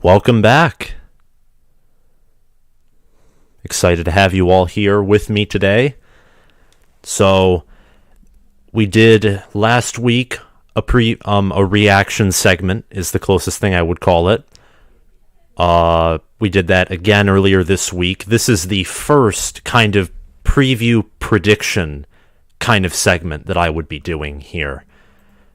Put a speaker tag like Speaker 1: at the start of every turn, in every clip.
Speaker 1: Welcome back. Excited to have you all here with me today. So, we did last week a reaction segment is the closest thing I would call it. We did that again earlier this week. This is the first kind of preview prediction kind of segment that I would be doing here.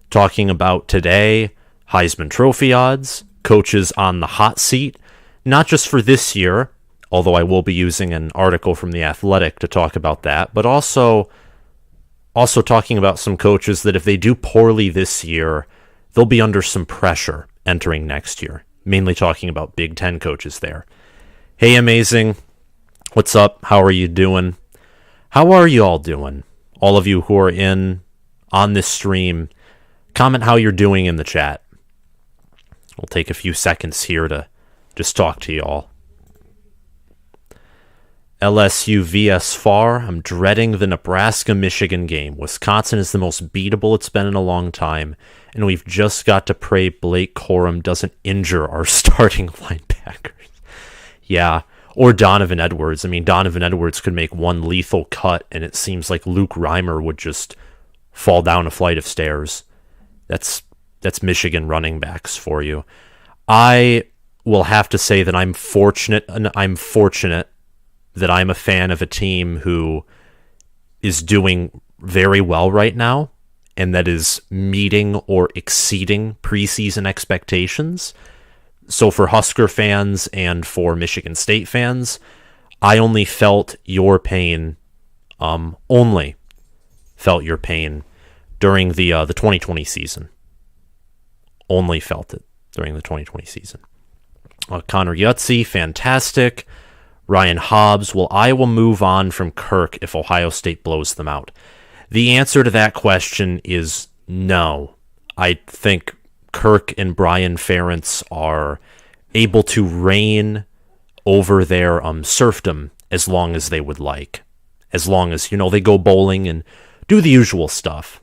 Speaker 1: Talking about today, Heisman Trophy odds, coaches on the hot seat, not just for this year, although I will be using an article from The Athletic to talk about that, but also talking about some coaches that if they do poorly this year, they'll be under some pressure entering next year. Mainly talking about Big Ten coaches there. Hey, amazing. What's up? How are you doing? How are you all doing? All of you who are on this stream, comment how you're doing in the chat. We'll take a few seconds here to just talk to you all. LSU vs. FAR. I'm dreading the Nebraska-Michigan game. Wisconsin is the most beatable it's been in a long time, and we've just got to pray Blake Corum doesn't injure our starting linebackers. Yeah, or Donovan Edwards. I mean, Donovan Edwards could make one lethal cut, and it seems like Luke Reimer would just fall down a flight of stairs. That's Michigan running backs for you. I will have to say that I'm fortunate that I'm a fan of a team who is doing very well right now and that is meeting or exceeding preseason expectations. So for Husker fans and for Michigan State fans, I only felt your pain during the 2020 season. Only felt it during the 2020 season. Connor Yutzi, fantastic. Ryan Hobbs, will Iowa move on from Kirk if Ohio State blows them out? The answer to that question is no. I think Kirk and Brian Ferentz are able to reign over their serfdom as long as they would like. As long as, they go bowling and do the usual stuff.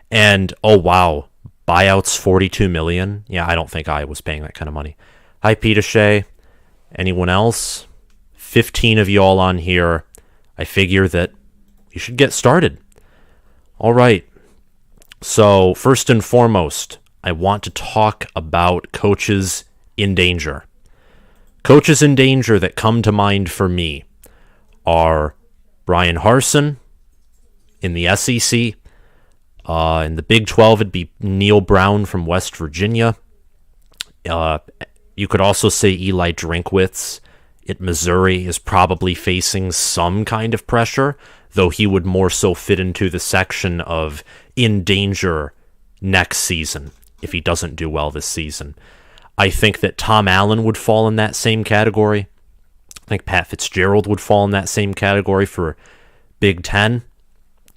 Speaker 1: And, oh wow, buyouts $42 million? Yeah, I don't think I was paying that kind of money. Hi, Peter Shea. Anyone else? 15 of you all on here. I figure that you should get started. All right. So, first and foremost, I want to talk about coaches in danger. Coaches in danger that come to mind for me are Brian Harsin in the SEC. In the Big 12, it'd be Neil Brown from West Virginia. You could also say Eli Drinkwitz at Missouri is probably facing some kind of pressure, though he would more so fit into the section of in danger next season if he doesn't do well this season. I think that Tom Allen would fall in that same category. I think Pat Fitzgerald would fall in that same category for Big Ten.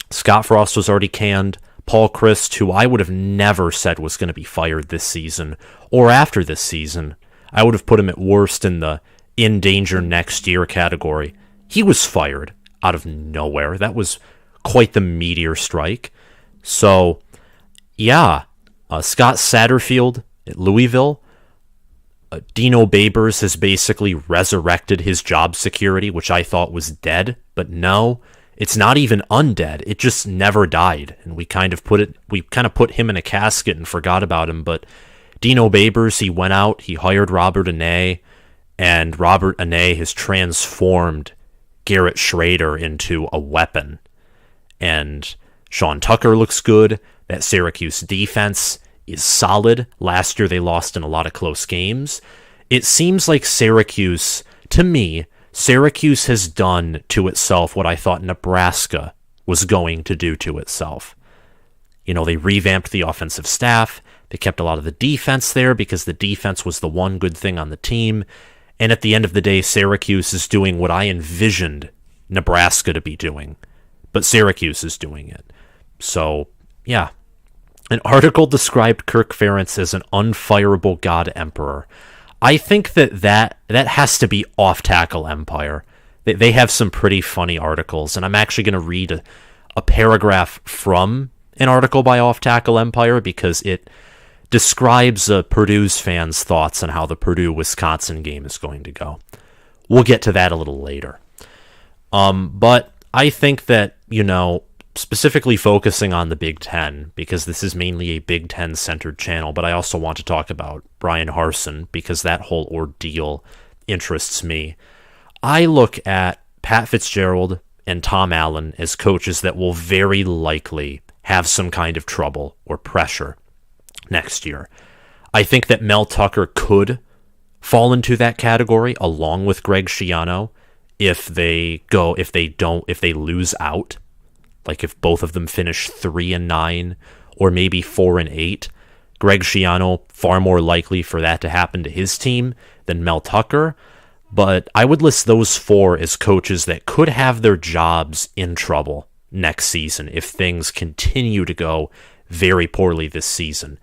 Speaker 1: Scott Frost was already canned. Paul Chryst, who I would have never said was going to be fired this season or after this season, I would have put him at worst in the in danger next year category. He was fired out of nowhere. That was quite the meteor strike. So, yeah, Scott Satterfield at Louisville. Dino Babers has basically resurrected his job security, which I thought was dead, but no, it's not even undead. It just never died, and we kind of put him in a casket and forgot about him. But Dino Babers, he went out, he hired Robert Anae, and Robert Anae has transformed Garrett Schrader into a weapon. And Sean Tucker looks good. That Syracuse defense is solid. Last year they lost in a lot of close games. It seems like Syracuse, to me, Syracuse has done to itself what I thought Nebraska was going to do to itself. They revamped the offensive staff. They kept a lot of the defense there because the defense was the one good thing on the team. And at the end of the day, Syracuse is doing what I envisioned Nebraska to be doing. But Syracuse is doing it. So, yeah. An article described Kirk Ferentz as an unfireable god emperor. I think that has to be Off Tackle Empire. They have some pretty funny articles, and I'm actually going to read a paragraph from an article by Off Tackle Empire because it describes Purdue's fans' thoughts on how the Purdue-Wisconsin game is going to go. We'll get to that a little later. But I think that, specifically focusing on the Big Ten, because this is mainly a Big Ten-centered channel, but I also want to talk about Brian Harsin, because that whole ordeal interests me. I look at Pat Fitzgerald and Tom Allen as coaches that will very likely have some kind of trouble or pressure next year. I think that Mel Tucker could fall into that category along with Greg Schiano if they lose out. Like if both of them finish 3-9 or maybe 4-8, Greg Schiano far more likely for that to happen to his team than Mel Tucker. But I would list those four as coaches that could have their jobs in trouble next season if things continue to go very poorly this season,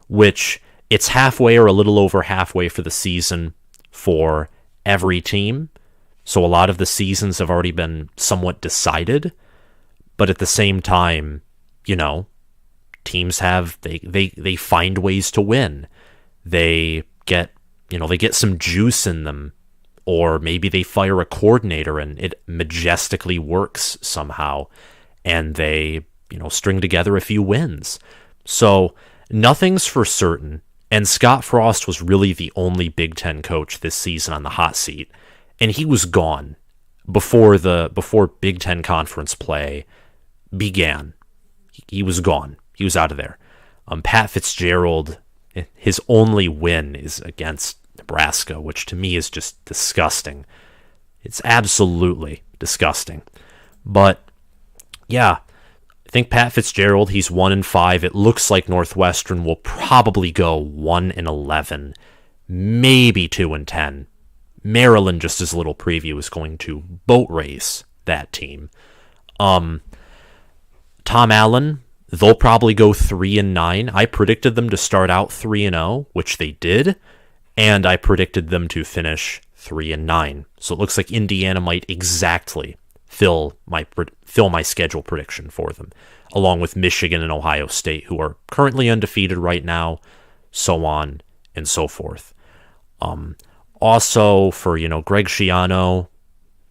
Speaker 1: which it's halfway or a little over halfway for the season for every team. So a lot of the seasons have already been somewhat decided. But at the same time, teams they find ways to win. They get some juice in them, or maybe they fire a coordinator and it majestically works somehow, and they, string together a few wins. So nothing's for certain, and Scott Frost was really the only Big Ten coach this season on the hot seat, and he was gone before Big Ten conference play began. He was gone. He was out of there. Pat Fitzgerald, his only win is against Nebraska, which to me is just disgusting. It's absolutely disgusting. But yeah, I think Pat Fitzgerald, he's 1-5. It looks like Northwestern will probably go 1-11, maybe 2-10. Maryland, just as a little preview, is going to boat race that team. Tom Allen, they'll probably go 3-9. I predicted them to start out 3-0, which they did, and I predicted them to finish 3-9. So it looks like Indiana might exactly fill my schedule prediction for them, along with Michigan and Ohio State, who are currently undefeated right now, so on and so forth. Also, for Greg Schiano,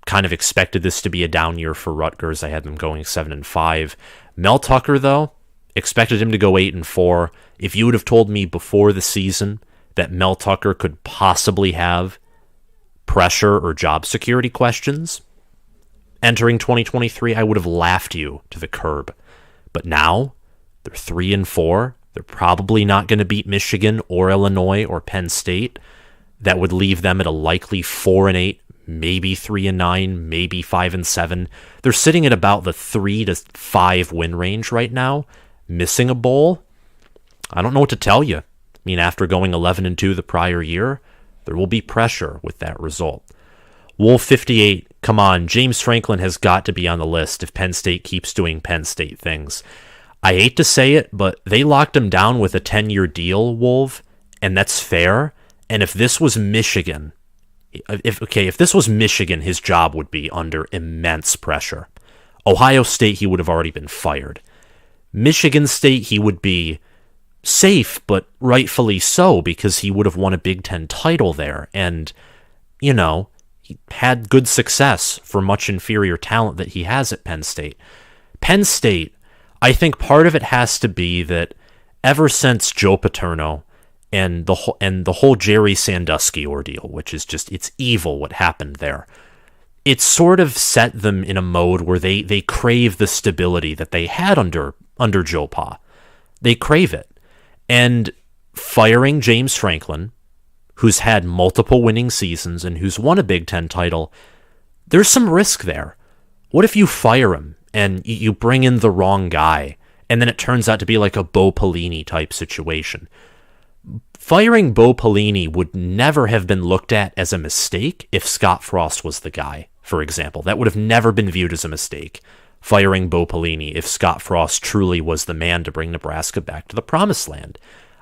Speaker 1: kind of expected this to be a down year for Rutgers. I had them going 7-5. Mel Tucker, though, expected him to go 8-4. If you would have told me before the season that Mel Tucker could possibly have pressure or job security questions entering 2023, I would have laughed you to the curb. But now, they're 3-4. They're probably not going to beat Michigan or Illinois or Penn State. That would leave them at a likely 4-8, maybe 3-9, maybe 5-7. They're sitting at about the 3-5 win range right now, missing a bowl. I don't know what to tell you. I mean, after going 11-2 the prior year, there will be pressure with that result. Wolf 58, come on, James Franklin has got to be on the list if Penn State keeps doing Penn State things. I hate to say it, but they locked him down with a 10-year deal, Wolf, and that's fair. And if this was Michigan, if this was Michigan, his job would be under immense pressure. Ohio State, he would have already been fired. Michigan State, he would be safe, but rightfully so, because he would have won a Big Ten title there. And, he had good success for much inferior talent that he has at Penn State. Penn State, I think part of it has to be that ever since Joe Paterno and the whole Jerry Sandusky ordeal, which is just, it's evil what happened there, it sort of set them in a mode where they crave the stability that they had under Joe Pa. They crave it. And firing James Franklin, who's had multiple winning seasons and who's won a Big Ten title, there's some risk there. What if you fire him and you bring in the wrong guy, and then it turns out to be like a Bo Pelini type situation? Firing Bo Pelini would never have been looked at as a mistake if Scott Frost was the guy, for example. That would have never been viewed as a mistake, firing Bo Pelini, if Scott Frost truly was the man to bring Nebraska back to the promised land.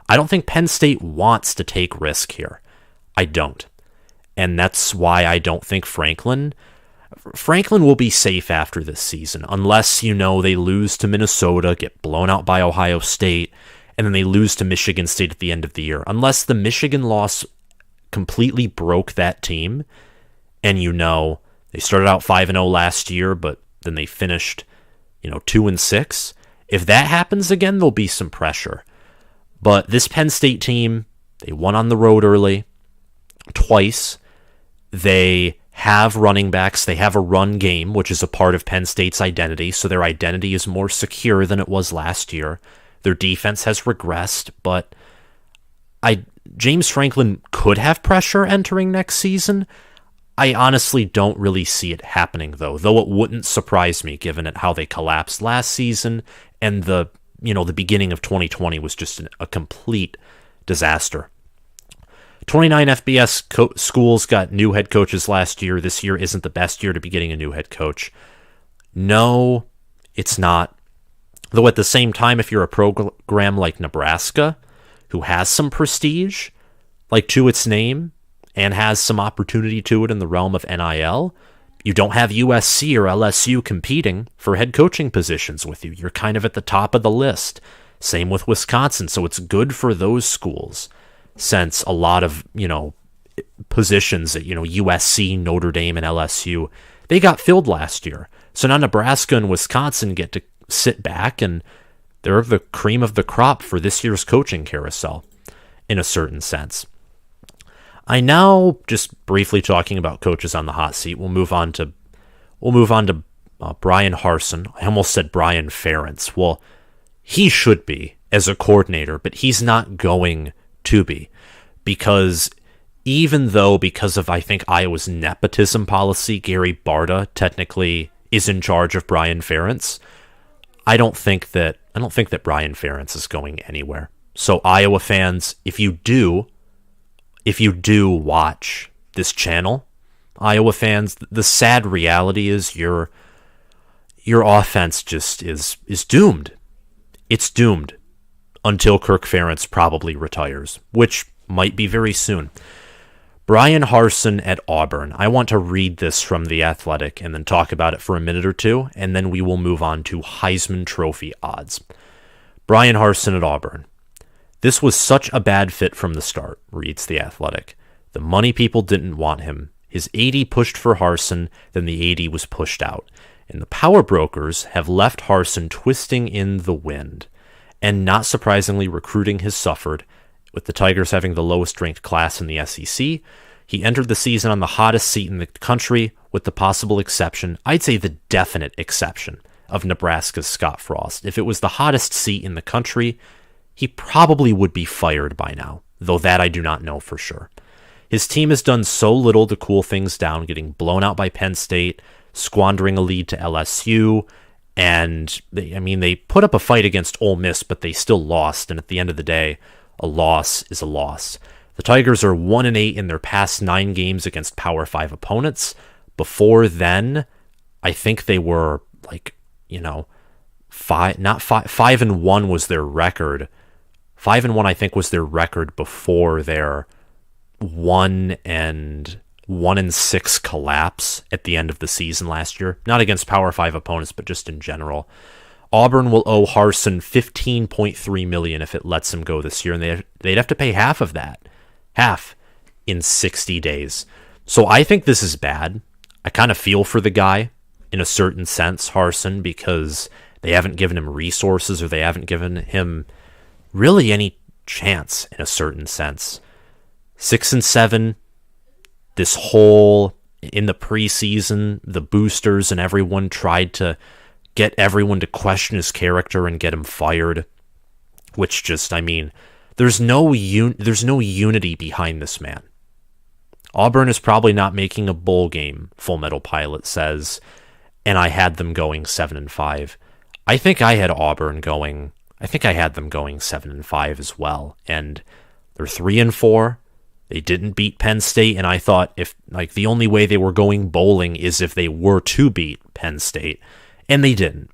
Speaker 1: I don't think Penn State wants to take risk here. I don't. And that's why I don't think Franklin will be safe after this season, unless, they lose to Minnesota, get blown out by Ohio State, and then they lose to Michigan State at the end of the year. Unless the Michigan loss completely broke that team, and they started out 5-0 last year, but then they finished 2-6. If that happens again, there'll be some pressure. But this Penn State team, they won on the road early twice. They have running backs. They have a run game, which is a part of Penn State's identity, so their identity is more secure than it was last year. Their defense has regressed, but James Franklin could have pressure entering next season. I honestly don't really see it happening, though it wouldn't surprise me given how they collapsed last season, and the beginning of 2020 was just a complete disaster. 29 FBS schools got new head coaches last year. This year isn't the best year to be getting a new head coach. No, it's not. Though at the same time, if you're a program like Nebraska, who has some prestige, to its name, and has some opportunity to it in the realm of NIL, you don't have USC or LSU competing for head coaching positions with you. You're kind of at the top of the list. Same with Wisconsin, so it's good for those schools, since a lot of, positions at, USC, Notre Dame, and LSU, they got filled last year. So now Nebraska and Wisconsin get to sit back, and they're the cream of the crop for this year's coaching carousel, in a certain sense. I now, just briefly talking about coaches on the hot seat, we'll move on to Brian Harsin. I almost said Brian Ferentz. Well, he should be as a coordinator, but he's not going to be, because because of, I think, Iowa's nepotism policy, Gary Barta technically is in charge of Brian Ferentz. I don't think that Brian Ferentz is going anywhere. So Iowa fans, if you do watch this channel, Iowa fans, the sad reality is your offense just is doomed. It's doomed until Kirk Ferentz probably retires, which might be very soon. Brian Harsin at Auburn. I want to read this from The Athletic and then talk about it for a minute or two, and then we will move on to Heisman Trophy odds. Brian Harsin at Auburn. This was such a bad fit from the start, reads The Athletic. The money people didn't want him. His 80 pushed for Harsin, then the 80 was pushed out. And the power brokers have left Harsin twisting in the wind. And not surprisingly, recruiting has suffered. With the Tigers having the lowest ranked class in the SEC, he entered the season on the hottest seat in the country, with the possible exception, I'd say the definite exception, of Nebraska's Scott Frost. If it was the hottest seat in the country, he probably would be fired by now, though that I do not know for sure. His team has done so little to cool things down, getting blown out by Penn State, squandering a lead to LSU, and they put up a fight against Ole Miss, but they still lost, and at the end of the day, a loss is a loss. The Tigers are 1-8 in their past 9 games against Power 5 opponents. Before then, I think they were 5-1 was their record. 5-1, I think, was their record before their 1-6 collapse at the end of the season last year. Not against Power 5 opponents, but just in general. Auburn will owe Harsin $15.3 million if it lets him go this year, and they'd have to pay half of that. Half in 60 days. So I think this is bad. I kind of feel for the guy in a certain sense, Harsin, because they haven't given him resources, or they haven't given him really any chance in a certain sense. 6-7, this whole, in the preseason, the boosters and everyone tried to get everyone to question his character and get him fired, which just, there's no unity behind this man. Auburn is probably not making a bowl game, Full Metal Pilot says, and I had them going 7-5. I think I had them going 7-5 as well, and they're 3-4. They didn't beat Penn State, and I thought if the only way they were going bowling is if they were to beat Penn State, and they didn't.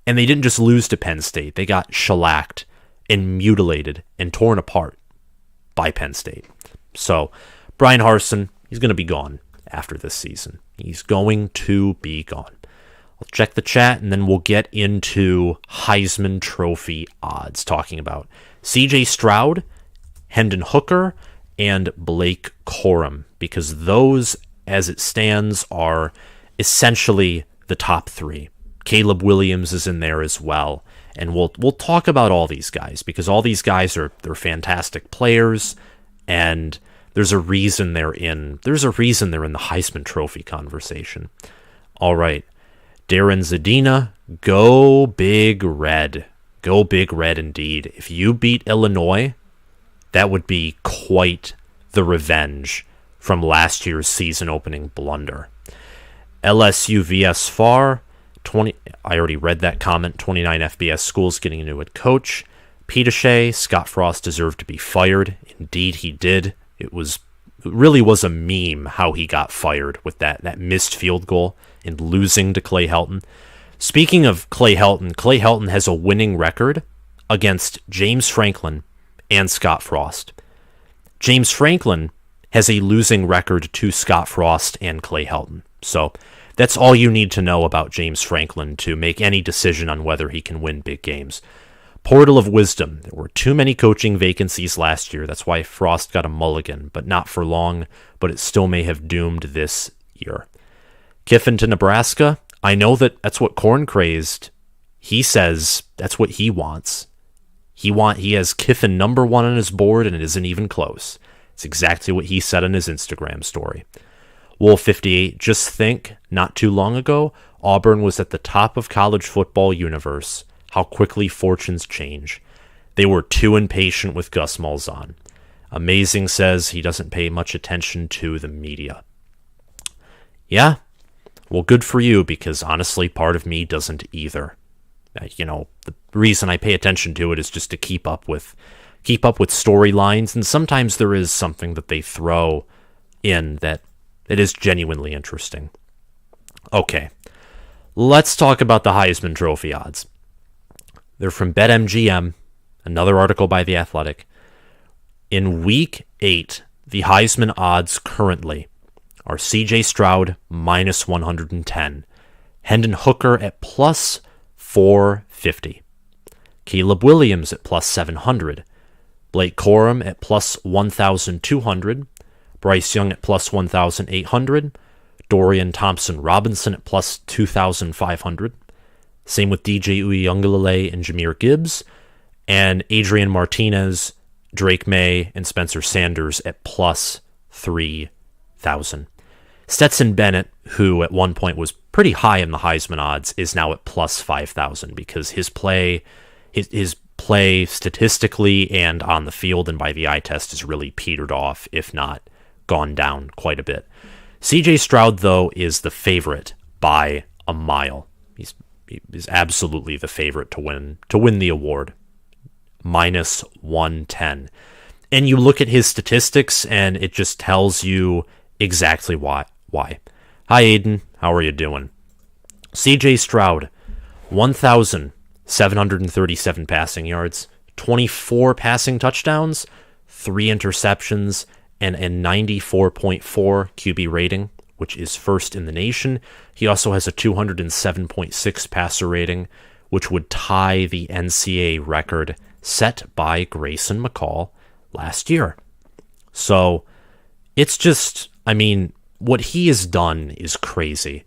Speaker 1: And they didn't just lose to Penn State; they got shellacked and mutilated and torn apart by Penn State. So Brian Harsin, he's going to be gone after this season. He's going to be gone. I'll check the chat, and then we'll get into Heisman Trophy odds, talking about CJ Stroud, Hendon Hooker, and Blake Corum, because those, as it stands, are essentially the top three. Caleb Williams is in there as well, and we'll talk about all these guys, because all these guys they're fantastic players, and there's a reason they're in the Heisman Trophy conversation. All right, Darren Zadina, go Big Red. Go Big Red indeed. If you beat Illinois, that would be quite the revenge from last year's season opening blunder. LSU vs FAR, 20. I already read that comment. 29 FBS schools getting a new head coach. Petershea, Scott Frost deserved to be fired. Indeed, he did. It really was a meme how he got fired with that missed field goal and losing to Clay Helton. Speaking of Clay Helton has a winning record against James Franklin and Scott Frost. James Franklin has a losing record to Scott Frost and Clay Helton. So that's all you need to know about James Franklin to make any decision on whether he can win big games. Portal of Wisdom. There were too many coaching vacancies last year. That's why Frost got a mulligan, but not for long, but it still may have doomed this year. Kiffin to Nebraska. I know that's what Corn Crazed. He says that's what he wants. He has Kiffin number 1 on his board, and it isn't even close. It's exactly what he said on his Instagram story. Wolf 58, just think, not too long ago, Auburn was at the top of college football universe. How quickly fortunes change. They were too impatient with Gus Malzahn. Amazing says he doesn't pay much attention to the media. Yeah, well, good for you, because honestly, part of me doesn't either. The reason I pay attention to it is just to keep up with storylines, and sometimes there is something that they throw in that is genuinely interesting. Okay, let's talk about the Heisman Trophy odds. They're from BetMGM, another article by The Athletic. In Week 8, the Heisman odds currently are CJ Stroud minus 110, Hendon Hooker at plus 450, Caleb Williams at plus 700, Blake Corum at plus 1,200, Bryce Young at plus 1,800, Dorian Thompson-Robinson at plus 2,500, same with DJ Uiagalelei and Jahmyr Gibbs, and Adrian Martinez, Drake May, and Spencer Sanders at plus 3,000. Stetson Bennett, who at one point was pretty high in the Heisman odds, is now at plus 5,000 because his play statistically and on the field and by the eye test is really petered off, if not gone down quite a bit. CJ Stroud, though, is the favorite by a mile. He is absolutely the favorite to win the award. Minus 110. And you look at his statistics, and it just tells you exactly why. Hi, Aiden. How are you doing? CJ Stroud, 1,737 passing yards, 24 passing touchdowns, 3 interceptions, and a 94.4 QB rating, which is first in the nation. He also has a 207.6 passer rating, which would tie the NCAA record set by Grayson McCall last year. So it's just, what he has done is crazy.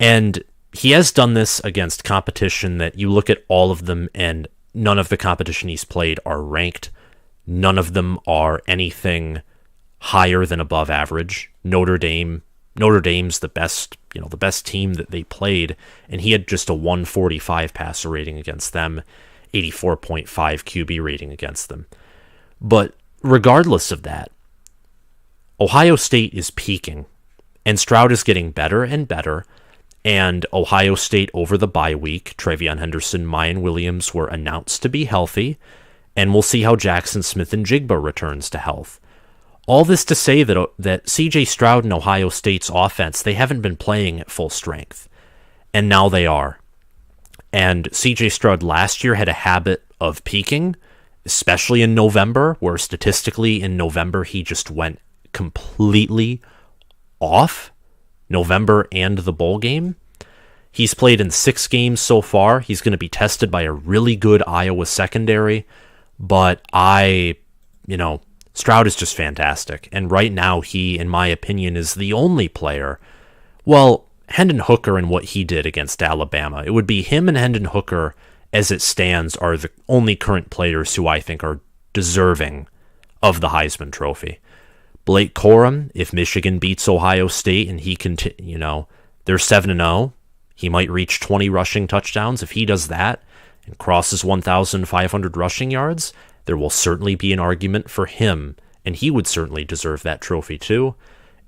Speaker 1: And he has done this against competition that you look at all of them and none of the competition he's played are ranked. None of them are anything higher than above average. Notre Dame's the best team that they played, and he had just a 145 passer rating against them, 84.5 QB rating against them. But regardless of that, Ohio State is peaking, and Stroud is getting better and better, and Ohio State over the bye week, Travion Henderson, Mayan Williams were announced to be healthy, and we'll see how Jackson Smith-Njigba returns to health. All this to say that CJ Stroud and Ohio State's offense, they haven't been playing at full strength, and now they are. And CJ Stroud last year had a habit of peaking, especially in November, where statistically in November he just went completely off. November and the bowl game. He's played in 6 games so far. He's going to be tested by a really good Iowa secondary. But Stroud is just fantastic. And right now, he, in my opinion, is the only player. Well, Hendon Hooker and what he did against Alabama. It would be him and Hendon Hooker, as it stands, are the only current players who I think are deserving of the Heisman Trophy. Blake Corum, if Michigan beats Ohio State and he can, they're 7-0, he might reach 20 rushing touchdowns. If he does that and crosses 1,500 rushing yards, there will certainly be an argument for him, and he would certainly deserve that trophy too.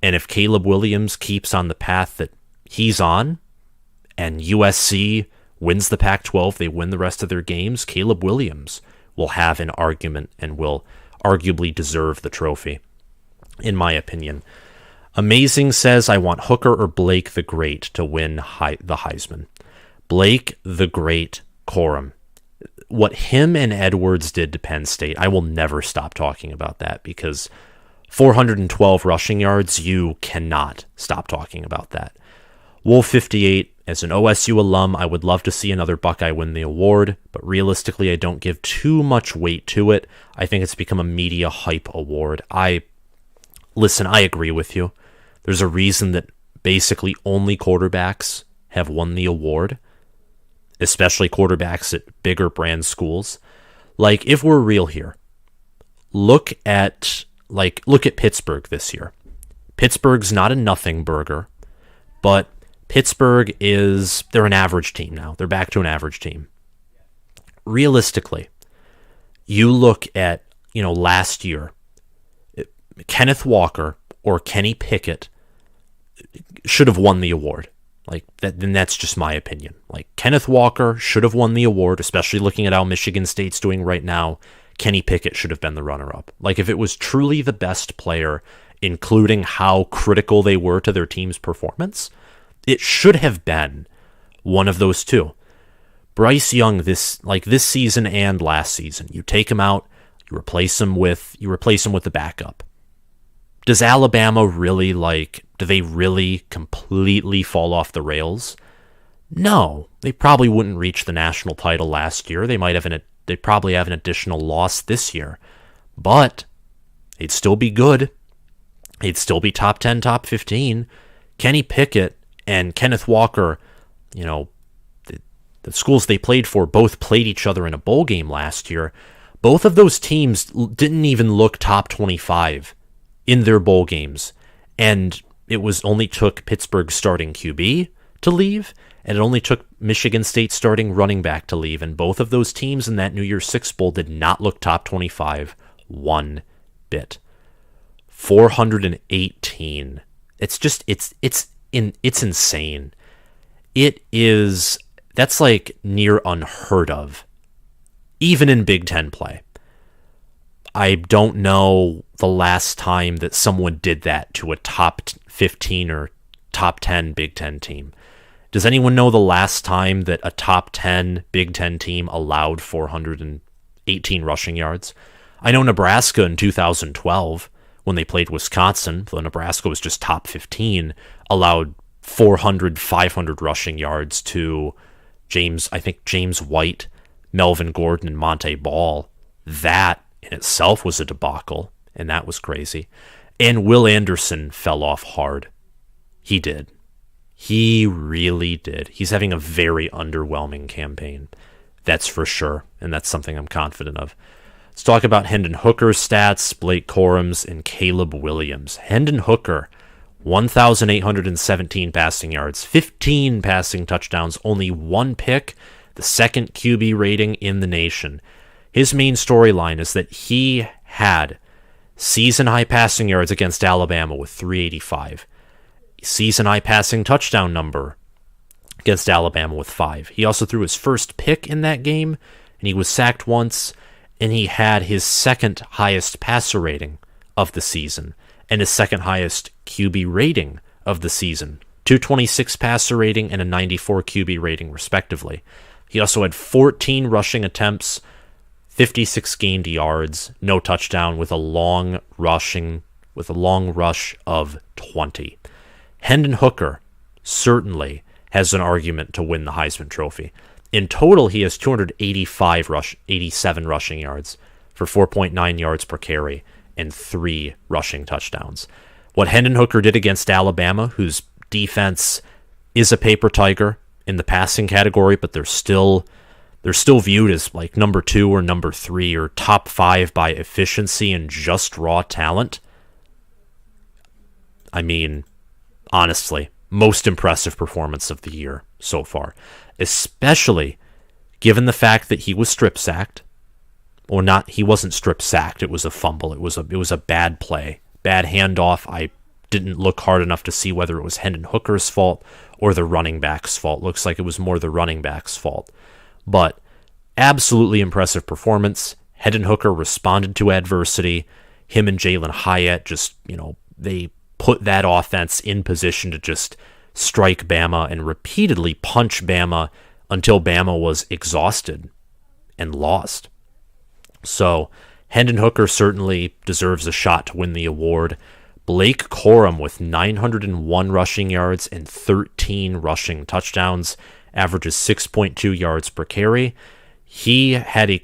Speaker 1: And if Caleb Williams keeps on the path that he's on, and USC wins the Pac-12, they win the rest of their games, Caleb Williams will have an argument and will arguably deserve the trophy, in my opinion. Amazing says, I want Hooker or Blake the Great to win the Heisman. Blake the Great Corum. What him and Edwards did to Penn State, I will never stop talking about that, because 412 rushing yards, you cannot stop talking about that. Wolf 58, as an OSU alum, I would love to see another Buckeye win the award, but realistically, I don't give too much weight to it. I think it's become a media hype award. Listen, I agree with you. There's a reason that basically only quarterbacks have won the award, especially quarterbacks at bigger brand schools. Like, if we're real here, look at Pittsburgh this year. Pittsburgh's not a nothing burger, but Pittsburgh they're an average team now. They're back to an average team. Realistically, you look at, last year, Kenneth Walker or Kenny Pickett should have won the award. Then that's just my opinion. Kenneth Walker should have won the award, especially looking at how Michigan State's doing right now. Kenny Pickett should have been the runner-up. If it was truly the best player, including how critical they were to their team's performance, it should have been one of those two. Bryce Young, this season and last season, you take him out, you replace him with the backup. Does Alabama really do they really completely fall off the rails? No, they probably wouldn't reach the national title last year. They probably have an additional loss this year, but they'd still be good. They'd still be top 10, top 15. Kenny Pickett and Kenneth Walker, the schools they played for both played each other in a bowl game last year. Both of those teams didn't even look top 25 in their bowl games, and it only took Pittsburgh's starting QB to leave, and it only took Michigan State starting running back to leave, and both of those teams in that New Year's Six Bowl did not look top 25 one bit. 418. It's insane. That's near unheard of, even in Big Ten play. I don't know the last time that someone did that to a top 15 or top 10 Big Ten team. Does anyone know the last time that a top 10 Big Ten team allowed 418 rushing yards? I know Nebraska in 2012, when they played Wisconsin, though Nebraska was just top 15, allowed 400, 500 rushing yards to James White, Melvin Gordon, and Monte Ball. That in itself was a debacle, and that was crazy. And Will Anderson fell off hard. He did. He really did. He's having a very underwhelming campaign. That's for sure, and that's something I'm confident of. Let's talk about Hendon Hooker's stats, Blake Corum's, and Caleb Williams. Hendon Hooker, 1,817 passing yards, 15 passing touchdowns, only 1 pick, the second QB rating in the nation. His main storyline is that he had season-high passing yards against Alabama with 385. Season-high passing touchdown number against Alabama with 5. He also threw his first pick in that game, and he was sacked once, and he had his second highest passer rating of the season and his second highest QB rating of the season. 226 passer rating and a 94 QB rating, respectively. He also had 14 rushing attempts, 56 gained yards, no touchdown, with a long rush of 20. Hendon Hooker certainly has an argument to win the Heisman Trophy. In total, he has 87 rushing yards for 4.9 yards per carry and 3 rushing touchdowns. What Hendon Hooker did against Alabama, whose defense is a paper tiger in the passing category, but they're still viewed as like number 2 or number 3 or top 5 by efficiency and just raw talent. I mean, honestly, most impressive performance of the year so far, especially given the fact that he was strip sacked, or not. He wasn't strip sacked. It was a fumble. It was a bad play, bad handoff. I didn't look hard enough to see whether it was Hendon Hooker's fault or the running back's fault. Looks like it was more the running back's fault. But absolutely impressive performance. Hendon Hooker responded to adversity. Him and Jalen Hyatt just, they put that offense in position to just strike Bama and repeatedly punch Bama until Bama was exhausted and lost. So Hendon Hooker certainly deserves a shot to win the award. Blake Corum with 901 rushing yards and 13 rushing touchdowns, averages 6.2 yards per carry. He had a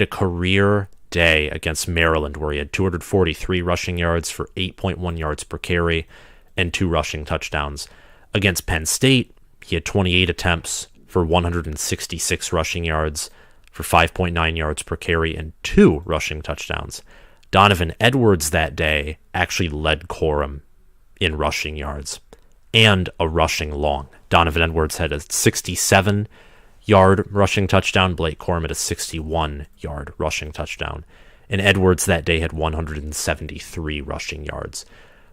Speaker 1: career day against Maryland where he had 243 rushing yards for 8.1 yards per carry and 2 rushing touchdowns. Against Penn State, he had 28 attempts for 166 rushing yards for 5.9 yards per carry and 2 rushing touchdowns. Donovan Edwards that day actually led Corum in rushing yards and a rushing long. Donovan Edwards had a 67-yard rushing touchdown. Blake Corum had a 61-yard rushing touchdown. And Edwards that day had 173 rushing yards.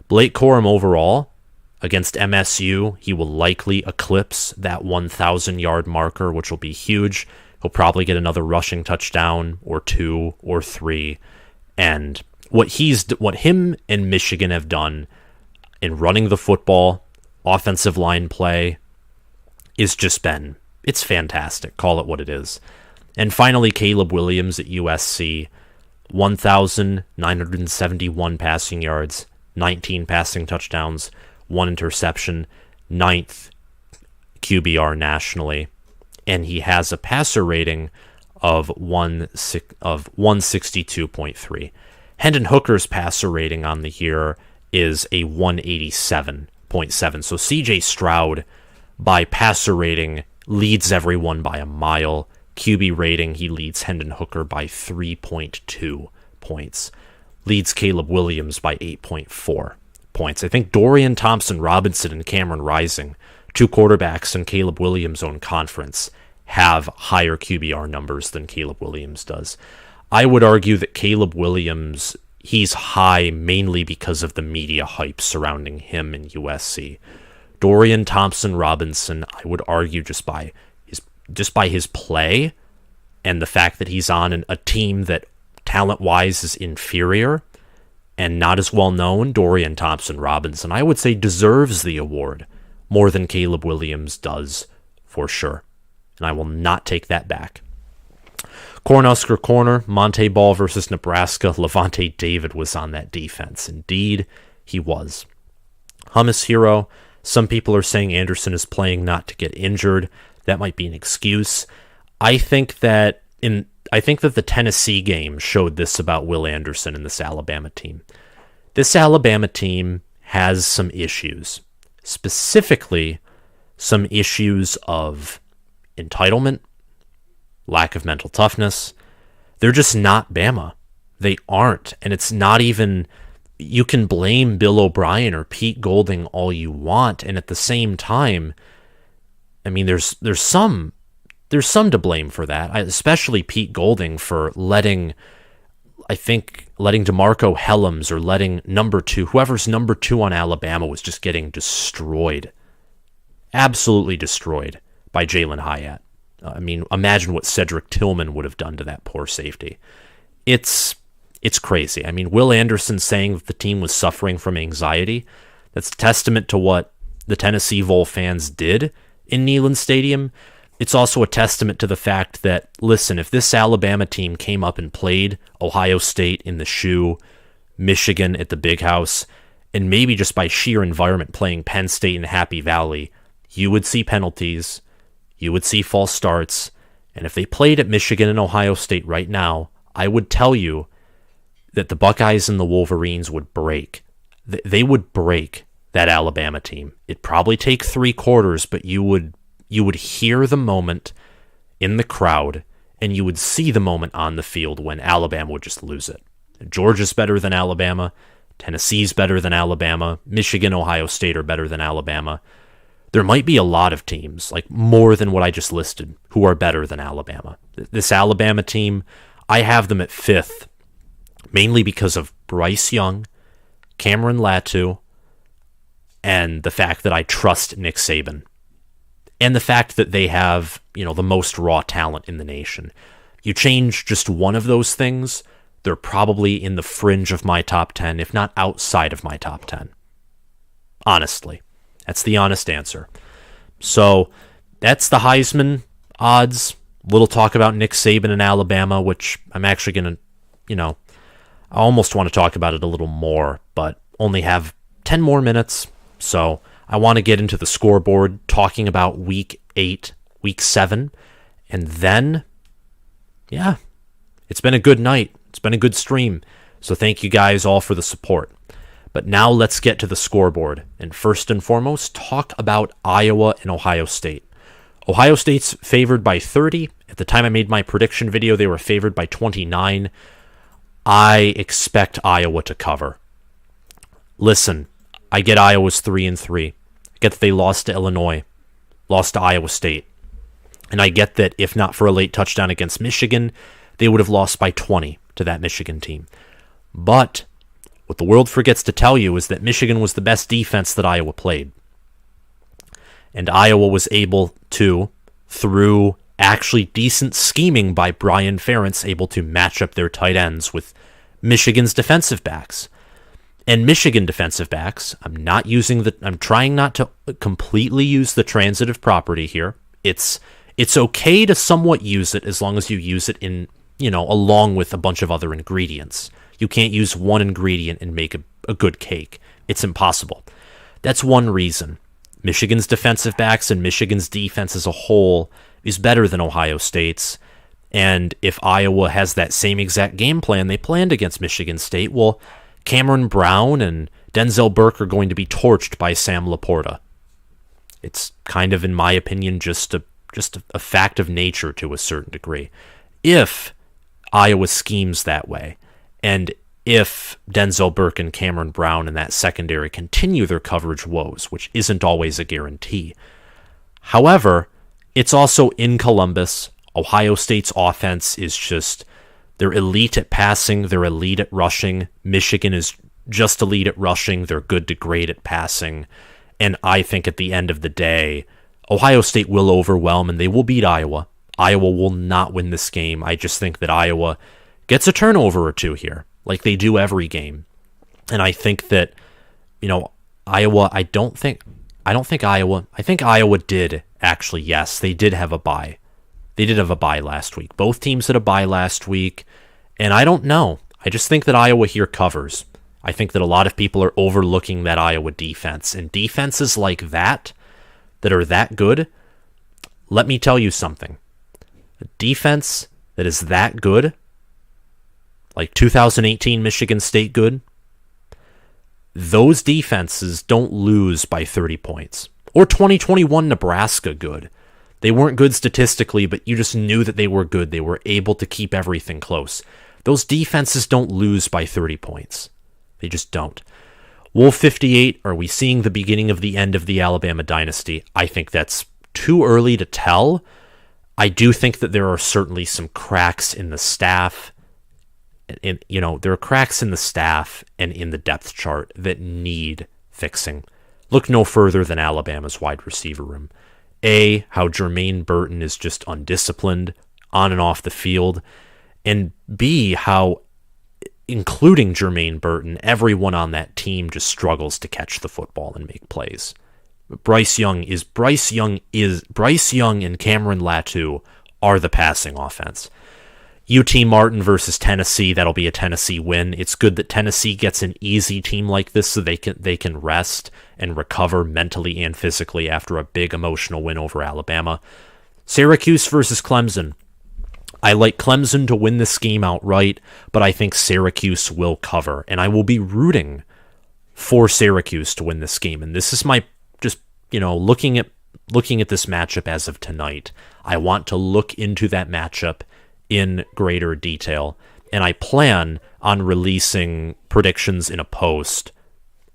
Speaker 1: Blake Corum overall, against MSU, he will likely eclipse that 1,000-yard marker, which will be huge. He'll probably get another rushing touchdown or 2 or 3. And what him and Michigan have done in running the football, offensive line play, it's fantastic. Call it what it is. And finally, Caleb Williams at USC, 1,971 passing yards, 19 passing touchdowns, 1 interception, 9th QBR nationally, and he has a passer rating of 162.3. Hendon Hooker's passer rating on the year is a 187.7. So CJ Stroud, by passer rating, leads everyone by a mile. QB rating, he leads Hendon Hooker by 3.2 points. Leads Caleb Williams by 8.4 points. I think Dorian Thompson-Robinson and Cameron Rising, 2 quarterbacks in Caleb Williams' own conference, have higher QBR numbers than Caleb Williams does. I would argue that Caleb Williams, he's high mainly because of the media hype surrounding him in USC. Dorian Thompson-Robinson, I would argue just by his play and the fact that he's on a team that talent-wise is inferior and not as well known. Dorian Thompson-Robinson, I would say, deserves the award more than Caleb Williams does, for sure. And I will not take that back. Cornhusker Corner, Monte Ball versus Nebraska. Levante David was on that defense. Indeed, he was. Hummus Hero, some people are saying Anderson is playing not to get injured. That might be an excuse. I think that the Tennessee game showed this about Will Anderson and this Alabama team. This Alabama team has some issues, specifically some issues of entitlement, lack of mental toughness. They're just not Bama. They aren't. And it's not even, you can blame Bill O'Brien or Pete Golding all you want. And at the same time, I mean, there's some to blame for that, especially Pete Golding for letting DeMarco Helms or letting whoever's number 2 on Alabama was just getting destroyed. Absolutely destroyed by Jalen Hyatt. I mean, imagine what Cedric Tillman would have done to that poor safety. It's crazy. I mean, Will Anderson saying that the team was suffering from anxiety, that's a testament to what the Tennessee Vol fans did in Neyland Stadium. It's also a testament to the fact that, listen, if this Alabama team came up and played Ohio State in the Shoe, Michigan at the Big House, and maybe just by sheer environment playing Penn State in Happy Valley, you would see penalties, you would see false starts, and if they played at Michigan and Ohio State right now, I would tell you that the Buckeyes and the Wolverines would break. They would break that Alabama team. It'd probably take 3 quarters, but you would hear the moment in the crowd, and you would see the moment on the field when Alabama would just lose it. Georgia's better than Alabama. Tennessee's better than Alabama. Michigan, Ohio State are better than Alabama. There might be a lot of teams, like more than what I just listed, who are better than Alabama. This Alabama team, I have them at 5th, mainly because of Bryce Young, Cameron Latu, and the fact that I trust Nick Saban. And the fact that they have, the most raw talent in the nation. You change just one of those things, they're probably in the fringe of my top 10, if not outside of my top 10. Honestly. That's the honest answer. So, that's the Heisman odds. Little talk about Nick Saban in Alabama, which I'm actually going to, I almost want to talk about it a little more, but only have 10 more minutes. So, I want to get into the scoreboard, talking about week 8, week 7, and then, it's been a good night. It's been a good stream. So thank you guys all for the support. But now let's get to the scoreboard. And first and foremost, talk about Iowa and Ohio State. Ohio State's favored by 30. At the time I made my prediction video, they were favored by 29. I expect Iowa to cover. Listen, I get Iowa's 3-3. I get that they lost to Illinois, lost to Iowa State. And I get that if not for a late touchdown against Michigan, they would have lost by 20 to that Michigan team. But what the world forgets to tell you is that Michigan was the best defense that Iowa played. And Iowa was able to, through actually decent scheming by Brian Ferentz, able to match up their tight ends with Michigan's defensive backs. And Michigan defensive backs, I'm trying not to completely use the transitive property here. It's okay to somewhat use it as long as you use it in, along with a bunch of other ingredients. You can't use one ingredient and make a good cake. It's impossible. That's one reason. Michigan's defensive backs and Michigan's defense as a whole is better than Ohio State's. And if Iowa has that same exact game plan they planned against Michigan State, well, Cameron Brown and Denzel Burke are going to be torched by Sam Laporta. It's kind of, in my opinion, just a fact of nature to a certain degree. If Iowa schemes that way, and if Denzel Burke and Cameron Brown in that secondary continue their coverage woes, which isn't always a guarantee. However, it's also in Columbus. Ohio State's offense is just, they're elite at passing, they're elite at rushing. Michigan is just elite at rushing, they're good to great at passing. And I think at the end of the day, Ohio State will overwhelm and they will beat Iowa. Iowa will not win this game. I just think that Iowa gets a turnover or two here, like they do every game. And I think that, Iowa, I think Iowa did actually, yes, they did have a bye. They did have a bye last week. Both teams had a bye last week, and I don't know. I just think that Iowa here covers. I think that a lot of people are overlooking that Iowa defense, and defenses like that are that good, let me tell you something. A defense that is that good, like 2018 Michigan State good, those defenses don't lose by 30 points. Or 2021 Nebraska good. They weren't good statistically, but you just knew that they were good. They were able to keep everything close. Those defenses don't lose by 30 points. They just don't. Wolf 58, are we seeing the beginning of the end of the Alabama dynasty? I think that's too early to tell. I do think that there are certainly some cracks in the staff. There are cracks in the staff and in the depth chart that need fixing. Look no further than Alabama's wide receiver room. A, how Jermaine Burton is just undisciplined on and off the field. And B, how, including Jermaine Burton, everyone on that team just struggles to catch the football and make plays. Bryce Young and Cameron Latu are the passing offense. UT Martin versus Tennessee, that'll be a Tennessee win. It's good that Tennessee gets an easy team like this so they can rest and recover mentally and physically after a big emotional win over Alabama. Syracuse versus Clemson. I like Clemson to win this game outright, but I think Syracuse will cover, and I will be rooting for Syracuse to win this game. And this is my looking at this matchup as of tonight. I want to look into that matchup in greater detail, and I plan on releasing predictions in a post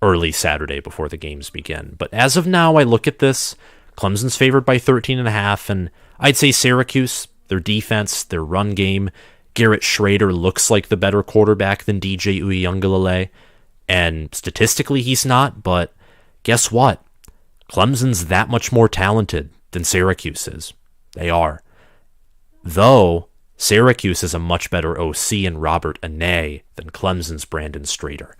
Speaker 1: early Saturday before the games begin. But as of now, I look at this. Clemson's favored by 13.5, and I'd say Syracuse, their defense, their run game, Garrett Schrader looks like the better quarterback than DJ Uiagalelei, and statistically he's not, but guess what? Clemson's that much more talented than Syracuse is. They are. Though Syracuse is a much better OC in Robert Anae than Clemson's Brandon Strader.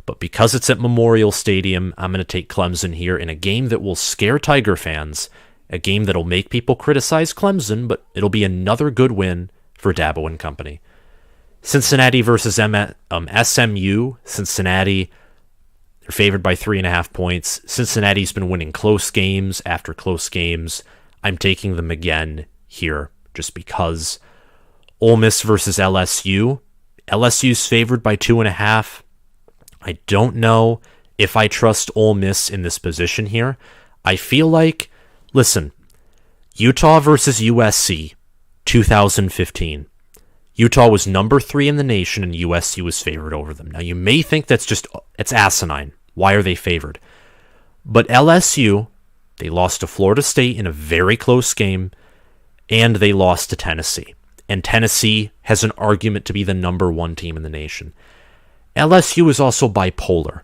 Speaker 1: But because it's at Memorial Stadium, I'm going to take Clemson here in a game that will scare Tiger fans, a game that'll make people criticize Clemson, but it'll be another good win for Dabo and company. Cincinnati versus SMU. Cincinnati, they're favored by 3.5 points. Cincinnati's been winning close games after close games. I'm taking them again here just because. Ole Miss versus LSU. LSU's favored by 2.5. I don't know if I trust Ole Miss in this position here. I feel like, listen, Utah versus USC, 2015. Utah was number 3 in the nation and USC was favored over them. Now you may think it's asinine. Why are they favored? But LSU, they lost to Florida State in a very close game, and they lost to Tennessee. And Tennessee has an argument to be the number 1 team in the nation. LSU is also bipolar.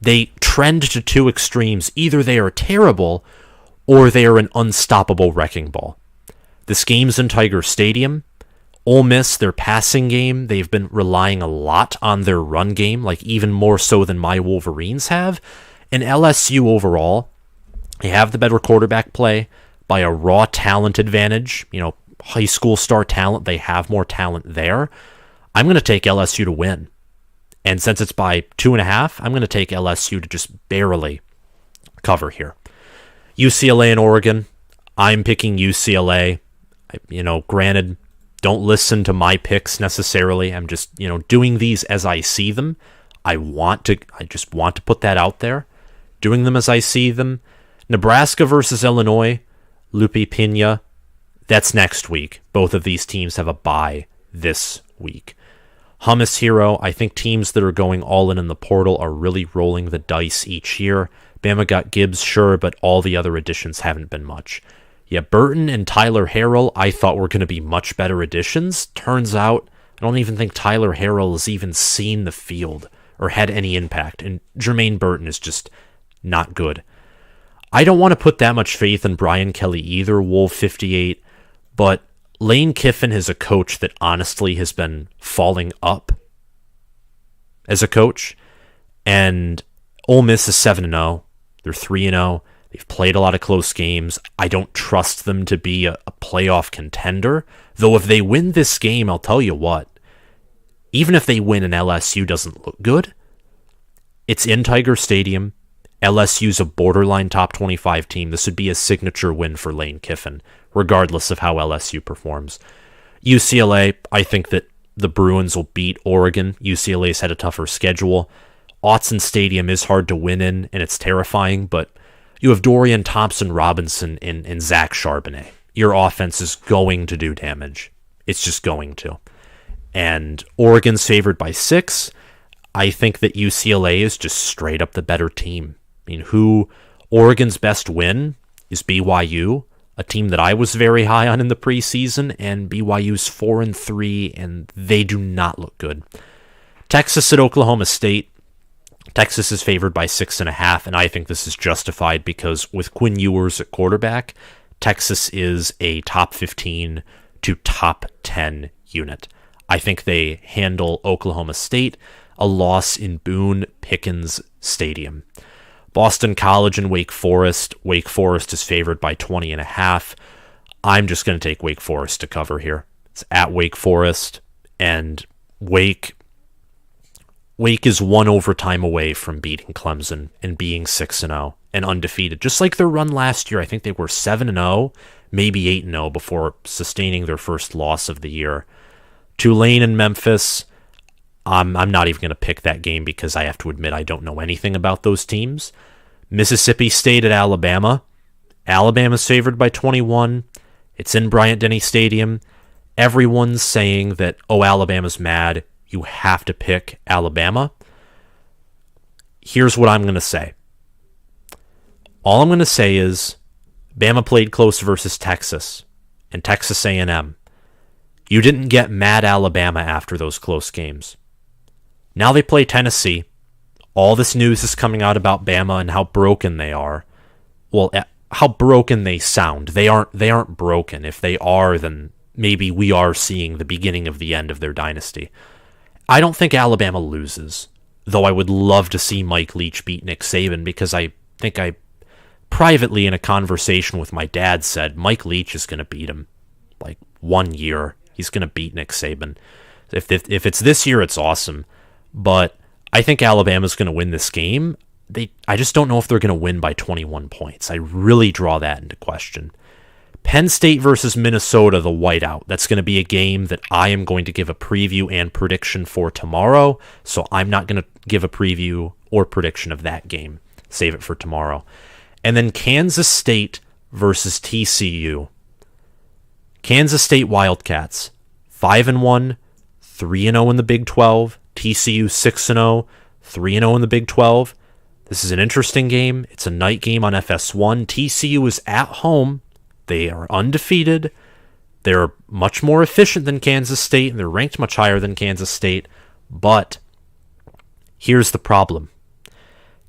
Speaker 1: They trend to two extremes. Either they are terrible or they are an unstoppable wrecking ball. This game's in Tiger Stadium. Ole Miss, their passing game, they've been relying a lot on their run game, like even more so than my Wolverines have. And LSU overall, they have the better quarterback play by a raw talent advantage. High school star talent, they have more talent there. I'm going to take LSU to win. And since it's by 2.5, I'm going to take LSU to just barely cover here. UCLA and Oregon, I'm picking UCLA. Granted, don't listen to my picks necessarily. I'm just, doing these as I see them. I just want to put that out there. Doing them as I see them. Nebraska versus Illinois, Lupe Pena, that's next week. Both of these teams have a bye this week. Hummus Hero, I think teams that are going all in the portal are really rolling the dice each year. Bama got Gibbs, sure, but all the other additions haven't been much. Yeah, Burton and Tyler Harrell, I thought were going to be much better additions. Turns out, I don't even think Tyler Harrell has even seen the field or had any impact, and Jermaine Burton is just not good. I don't want to put that much faith in Brian Kelly either, Wolf 58, but Lane Kiffin is a coach that honestly has been falling up as a coach, and Ole Miss is 7-0. They're 3-0. They've played a lot of close games. I don't trust them to be a playoff contender, though if they win this game, I'll tell you what, even if they win and LSU doesn't look good, it's in Tiger Stadium. LSU's a borderline top 25 team. This would be a signature win for Lane Kiffin, regardless of how LSU performs. UCLA, I think that the Bruins will beat Oregon. UCLA's had a tougher schedule. Autzen Stadium is hard to win in, and it's terrifying, but you have Dorian Thompson-Robinson and Zach Charbonnet. Your offense is going to do damage. It's just going to. And Oregon's favored by 6. I think that UCLA is just straight up the better team. Oregon's best win is BYU, a team that I was very high on in the preseason, and BYU's 4-3, and they do not look good. Texas at Oklahoma State. Texas is favored by 6.5, and I think this is justified because with Quinn Ewers at quarterback, Texas is a top 15 to top 10 unit. I think they handle Oklahoma State, a loss in Boone Pickens Stadium. Boston College and Wake Forest. Wake Forest is favored by 20.5. I'm just going to take Wake Forest to cover here. It's at Wake Forest, and Wake is one overtime away from beating Clemson and being 6-0 and undefeated. Just like their run last year, I think they were 7-0, maybe 8-0 before sustaining their first loss of the year. Tulane and Memphis, I'm not even going to pick that game because I have to admit I don't know anything about those teams. Mississippi State at Alabama. Alabama's favored by 21. It's in Bryant-Denny Stadium. Everyone's saying that, oh, Alabama's mad. You have to pick Alabama. Here's what I'm going to say. All I'm going to say is Bama played close versus Texas and Texas A&M. You didn't get mad Alabama after those close games. Now they play Tennessee. All this news is coming out about Bama and how broken they are. Well, how broken they sound. They aren't broken. If they are, then maybe we are seeing the beginning of the end of their dynasty. I don't think Alabama loses, though I would love to see Mike Leach beat Nick Saban, because I think I privately in a conversation with my dad said Mike Leach is going to beat him. Like 1 year, he's going to beat Nick Saban. If it's this year, it's awesome. But I think Alabama's going to win this game. I just don't know if they're going to win by 21 points. I really draw that into question. Penn State versus Minnesota, the whiteout. That's going to be a game that I am going to give a preview and prediction for tomorrow, so I'm not going to give a preview or prediction of that game. Save it for tomorrow. And then Kansas State versus TCU. Kansas State Wildcats, 5-1, 3-0 in the Big 12. TCU 6-0, 3-0 in the Big 12. This is an interesting game. It's a night game on FS1. TCU is at home. They are undefeated. They're much more efficient than Kansas State, and they're ranked much higher than Kansas State. But here's the problem.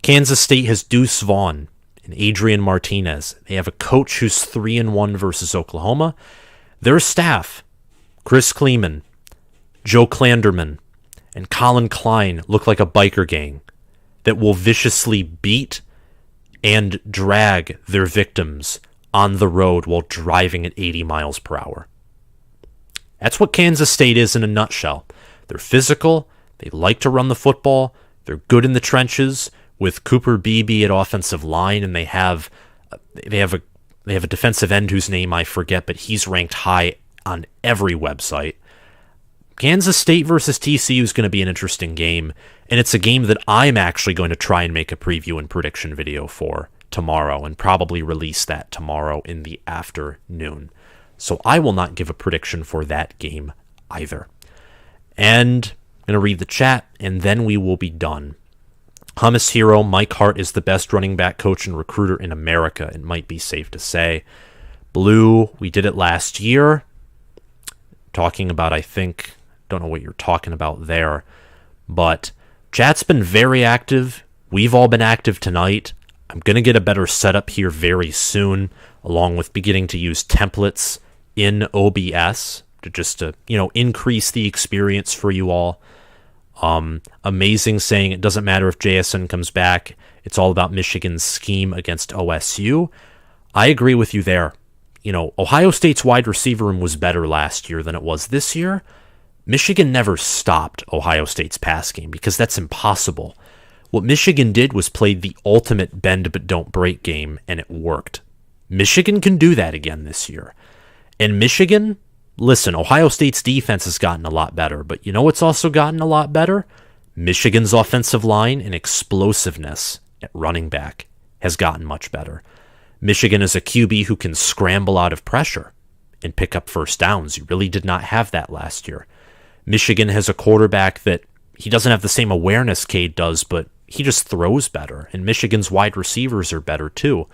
Speaker 1: Kansas State has Deuce Vaughn and Adrian Martinez. They have a coach who's 3-1 versus Oklahoma. Their staff, Chris Kleeman, Joe Klanderman, and Colin Klein, look like a biker gang that will viciously beat and drag their victims on the road while driving at 80 miles per hour. That's what Kansas State is in a nutshell. They're physical. They like to run the football. They're good in the trenches with Cooper Beebe at offensive line, and they have a defensive end whose name I forget, but he's ranked high on every website. Kansas State versus TCU is going to be an interesting game, and it's a game that I'm actually going to try and make a preview and prediction video for tomorrow, and probably release that tomorrow in the afternoon. So I will not give a prediction for that game either. And I'm going to read the chat, and then we will be done. Hummus Hero, Mike Hart is the best running back coach and recruiter in America, it might be safe to say. Blue, we did it last year. Talking about, don't know what you're talking about there. But chat's been very active. We've all been active tonight. I'm going to get a better setup here very soon, along with beginning to use templates in OBS to increase the experience for you all. Amazing saying it doesn't matter if JSN comes back. It's all about Michigan's scheme against OSU. I agree with you there. Ohio State's wide receiver room was better last year than it was this year. Michigan never stopped Ohio State's pass game because that's impossible. What Michigan did was played the ultimate bend but don't break game, and it worked. Michigan can do that again this year. And Michigan, listen, Ohio State's defense has gotten a lot better, but you know what's also gotten a lot better? Michigan's offensive line and explosiveness at running back has gotten much better. Michigan is a QB who can scramble out of pressure and pick up first downs. You really did not have that last year. Michigan has a quarterback that he doesn't have the same awareness Cade does, but he just throws better. And Michigan's wide receivers are better too.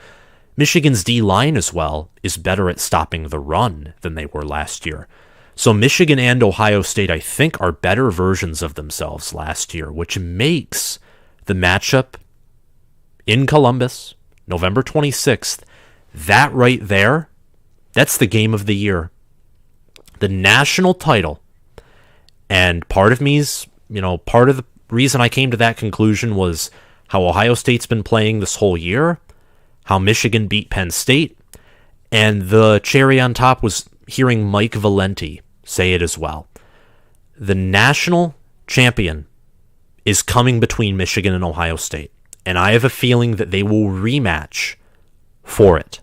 Speaker 1: Michigan's D-line as well is better at stopping the run than they were last year. So Michigan and Ohio State, I think, are better versions of themselves last year, which makes the matchup in Columbus, November 26th, that right there, that's the game of the year. The national title. And part of me's, part of the reason I came to that conclusion was how Ohio State's been playing this whole year, how Michigan beat Penn State, and the cherry on top was hearing Mike Valenti say it as well. The national champion is coming between Michigan and Ohio State, and I have a feeling that they will rematch for it.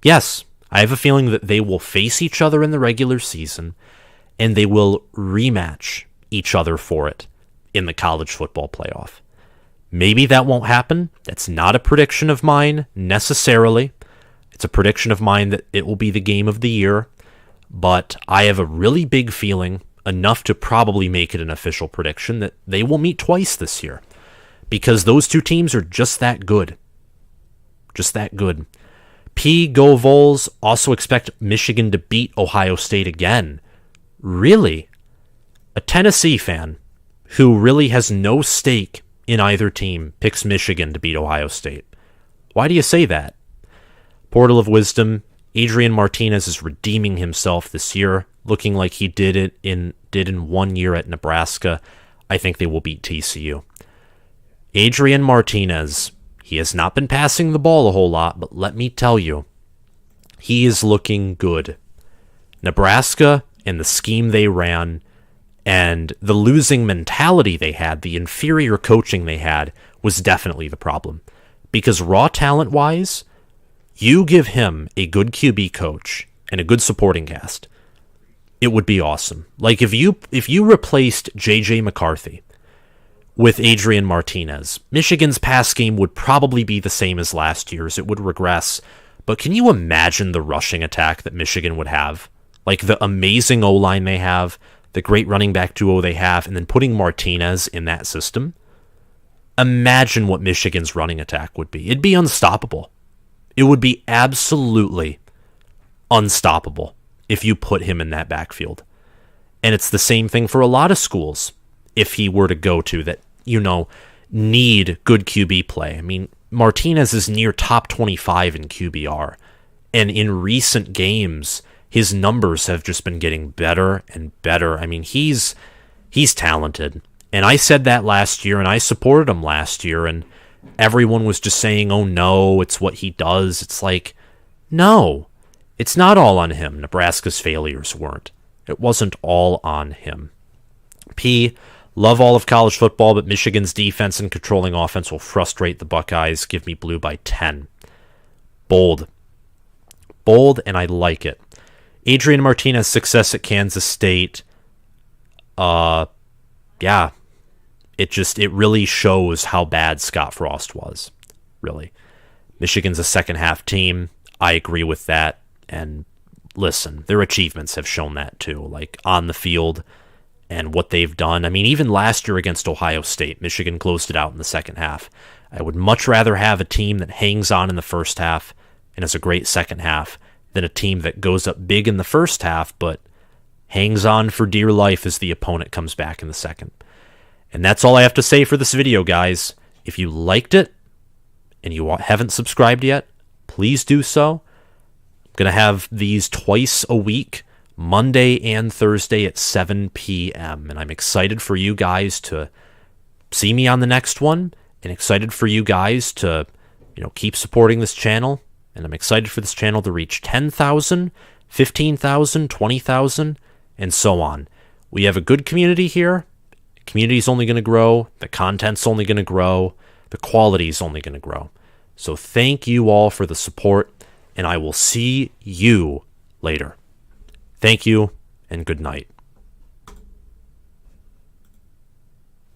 Speaker 1: Yes, I have a feeling that they will face each other in the regular season, and they will rematch each other for it in the college football playoff. Maybe that won't happen. That's not a prediction of mine necessarily. It's a prediction of mine that it will be the game of the year, but I have a really big feeling, enough to probably make it an official prediction, that they will meet twice this year, because those two teams are just that good. Just that good. P. Go Vols. Also expect Michigan to beat Ohio State again. Really? A Tennessee fan who really has no stake in either team picks Michigan to beat Ohio State. Why do you say that? Portal of Wisdom. Adrian Martinez is redeeming himself this year, looking like he did in 1 year at Nebraska. I think they will beat TCU. Adrian Martinez, he has not been passing the ball a whole lot, but let me tell you, he is looking good. Nebraska and the scheme they ran and the losing mentality they had, the inferior coaching they had, was definitely the problem. Because raw talent-wise, you give him a good QB coach and a good supporting cast, it would be awesome. Like if you replaced J.J. McCarthy with Adrian Martinez, Michigan's pass game would probably be the same as last year's. It would regress. But can you imagine the rushing attack that Michigan would have? Like the amazing O-line they have, the great running back duo they have, and then putting Martinez in that system? Imagine what Michigan's running attack would be. It'd be unstoppable. It would be absolutely unstoppable if you put him in that backfield. And it's the same thing for a lot of schools if he were to go to that, need good QB play. I mean, Martinez is near top 25 in QBR. And in recent games, his numbers have just been getting better and better. I mean, he's talented. And I said that last year, and I supported him last year, and everyone was just saying, oh no, it's what he does. It's like, no, it's not all on him. Nebraska's failures weren't. It wasn't all on him. P, love all of college football, but Michigan's defense and controlling offense will frustrate the Buckeyes. Give me blue by 10. Bold, and I like it. Adrian Martinez's success at Kansas State, it really shows how bad Scott Frost was, really. Michigan's a second-half team. I agree with that. And listen, their achievements have shown that too, like on the field and what they've done. I mean, even last year against Ohio State, Michigan closed it out in the second half. I would much rather have a team that hangs on in the first half and has a great second half than a team that goes up big in the first half but hangs on for dear life as the opponent comes back in the second. And that's all I have to say for this video, guys. If you liked it and you haven't subscribed yet, please do so. I'm going to have these twice a week, Monday and Thursday at 7 p.m. And I'm excited for you guys to see me on the next one, and excited for you guys to, keep supporting this channel. And I'm excited for this channel to reach 10,000, 15,000, 20,000, and so on. We have a good community here. The community's only going to grow. The content's only going to grow. The quality's only going to grow. So thank you all for the support, and I will see you later. Thank you, and good night.